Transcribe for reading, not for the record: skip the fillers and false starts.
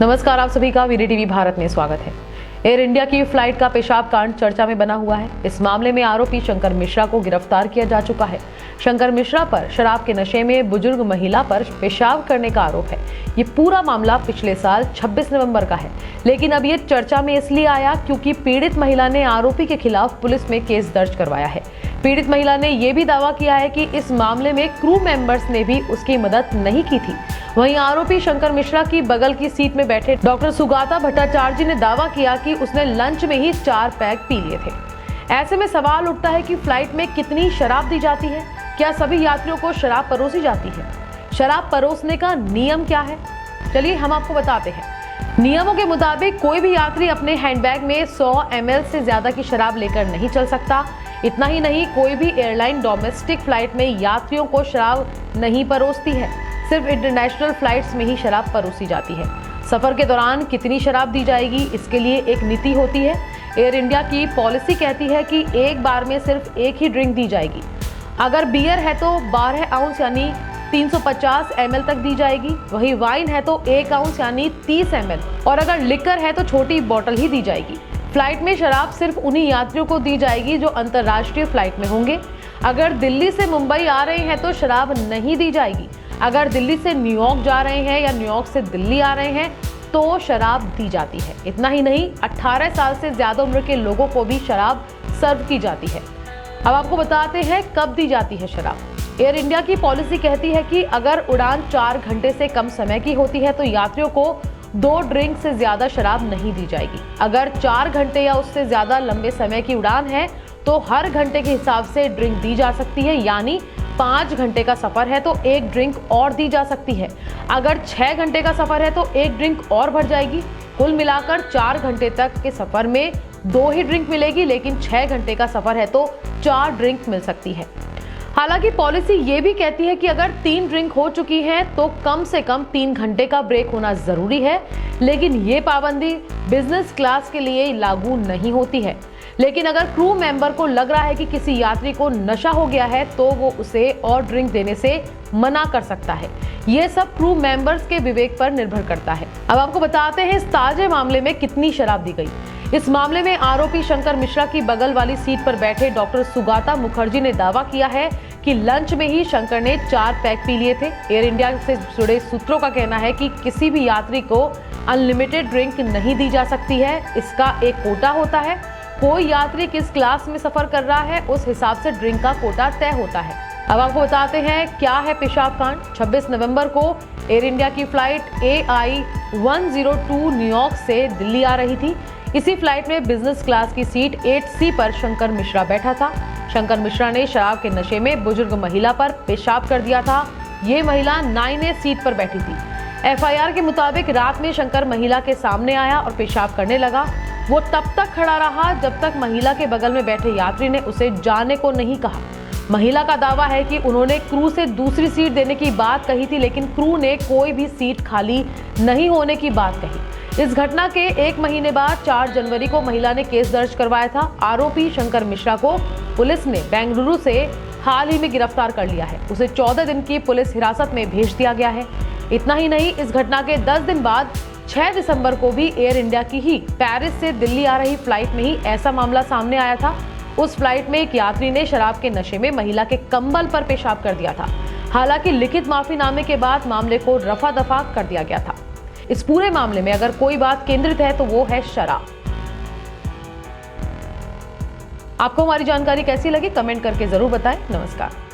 नमस्कार, आप सभी का वीडी टीवी भारत में स्वागत है। एयर इंडिया की फ्लाइट का पेशाब कांड चर्चा में बना हुआ है। इस मामले में आरोपी शंकर मिश्रा को गिरफ्तार किया जा चुका है। शंकर मिश्रा पर शराब के नशे में बुजुर्ग महिला पर पेशाब करने का आरोप है। ये पूरा मामला पिछले साल 26 नवंबर का है, लेकिन अब ये चर्चा में इसलिए आया क्योंकि पीड़ित महिला ने आरोपी के खिलाफ पुलिस में केस दर्ज करवाया है। पीड़ित महिला ने यह भी दावा किया है कि इस मामले में क्रू मेंबर्स ने भी उसकी मदद नहीं की थी। वहीं आरोपी शंकर मिश्रा की बगल की सीट में बैठे डॉक्टर सुगाता भट्टाचार्य ने दावा किया कि उसने लंच में ही 4 पैक पी लिए थे। ऐसे में सवाल उठता है कि फ्लाइट में कितनी शराब दी जाती है? क्या सभी यात्रियों को शराब परोसी जाती है? शराब परोसने का नियम क्या है? चलिए हम आपको बताते हैं। नियमों के मुताबिक कोई भी यात्री अपने हैंडबैग में 100 ml से ज्यादा की शराब लेकर नहीं चल सकता। इतना ही नहीं, कोई भी एयरलाइन डोमेस्टिक फ्लाइट में यात्रियों को शराब नहीं परोसती है। सिर्फ इंटरनेशनल फ्लाइट्स में ही शराब परोसी जाती है। सफर के दौरान कितनी शराब दी जाएगी, इसके लिए एक नीति होती है। एयर इंडिया की पॉलिसी कहती है कि एक बार में सिर्फ एक ही ड्रिंक दी जाएगी। अगर बियर है तो 12 आउंस यानी 350 ml तक दी जाएगी। वही वाइन है तो 1 आउंस यानी 30 ml, और अगर लिकर है तो छोटी बोतल ही दी जाएगी। फ्लाइट में शराब सिर्फ उन्हीं यात्रियों को दी जाएगी जो अंतर्राष्ट्रीय फ्लाइट में होंगे। अगर दिल्ली से मुंबई आ रहे हैं तो शराब नहीं दी जाएगी। अगर दिल्ली से न्यूयॉर्क जा रहे हैं या न्यूयॉर्क से दिल्ली आ रहे हैं तो शराब दी जाती है। इतना ही नहीं, 18 साल से ज्यादा उम्र के लोगों को भी शराब सर्व की जाती है। अब आपको बताते हैं कब दी जाती है शराब। एयर इंडिया की पॉलिसी कहती है कि अगर उड़ान 4 घंटे से कम समय की होती है तो यात्रियों को 2 ड्रिंक से ज्यादा शराब नहीं दी जाएगी। अगर 4 घंटे या उससे ज्यादा लंबे समय की उड़ान है तो हर घंटे के हिसाब से ड्रिंक दी जा सकती है, यानी 5 घंटे का सफर है तो 1 ड्रिंक और दी जा सकती है। अगर 6 घंटे का सफर है तो 1 ड्रिंक और बढ़ जाएगी। कुल मिलाकर 4 घंटे तक के सफर में 2 ही ड्रिंक मिलेगी, लेकिन 6 घंटे का सफर है तो 4 ड्रिंक मिल सकती है। हालांकि पॉलिसी ये भी कहती है कि अगर 3 ड्रिंक हो चुकी है तो कम से कम 3 घंटे का ब्रेक होना जरूरी है, लेकिन ये पाबंदी बिजनेस क्लास के लिए लागू नहीं होती है। लेकिन अगर क्रू मेंबर को लग रहा है कि किसी यात्री को नशा हो गया है तो वो उसे और ड्रिंक देने से मना कर सकता है। ये सब क्रू मेंबर्स के विवेक पर निर्भर करता है। अब आपको बताते हैं इस ताजे मामले में कितनी शराब दी गई। इस मामले में आरोपी शंकर मिश्रा की बगल वाली सीट पर बैठे डॉक्टर सुगाता मुखर्जी ने दावा किया है कि लंच में ही शंकर ने 4 पैक पी लिए थे। एयर इंडिया से जुड़े सूत्रों का कहना है कि किसी भी यात्री को अनलिमिटेड ड्रिंक नहीं दी जा सकती है। इसका एक कोटा होता है। कोई यात्री किस क्लास में सफर कर रहा है उस हिसाब से ड्रिंक का कोटा तय होता है। अब आपको बताते हैं क्या है पेशाब कांड। 26 नवंबर को एयर इंडिया की फ्लाइट AI 102 न्यूयॉर्क से दिल्ली आ रही थी। इसी फ्लाइट में बिजनेस क्लास की सीट 8C पर शंकर मिश्रा बैठा था। शंकर मिश्रा ने शराब के नशे में बुजुर्ग महिला पर पेशाब कर दिया था। ये महिला 9A सीट पर बैठी थी। FIR के मुताबिक रात में शंकर महिला के सामने आया और पेशाब करने लगा। वो तब तक खड़ा रहा जब तक महिला के बगल में बैठे यात्री ने उसे जाने को नहीं कहा। महिला का दावा है कि उन्होंने क्रू से दूसरी सीट देने की बात कही थी, लेकिन क्रू ने कोई भी सीट खाली नहीं होने की बात कही। इस घटना के 1 महीने बाद 4 जनवरी को महिला ने केस दर्ज करवाया था। आरोपी शंकर मिश्रा को पुलिस ने बेंगलुरु से हाल ही में गिरफ्तार कर लिया है। उसे 14 दिन की पुलिस हिरासत में भेज दिया गया है। इतना ही नहीं, इस घटना के 10 दिन बाद 6 दिसंबर को भी एयर इंडिया की ही पेरिस से दिल्ली आ रही फ्लाइट में ही ऐसा मामला सामने आया था। उस फ्लाइट में एक यात्री ने शराब के नशे में महिला के कंबल पर पेशाब कर दिया था। हालांकि लिखित माफीनामे के बाद मामले को रफा दफा कर दिया गया था। इस पूरे मामले में अगर कोई बात केंद्रित है तो वो है शराब। आपको हमारी जानकारी कैसी लगी कमेंट करके जरूर बताएं। नमस्कार।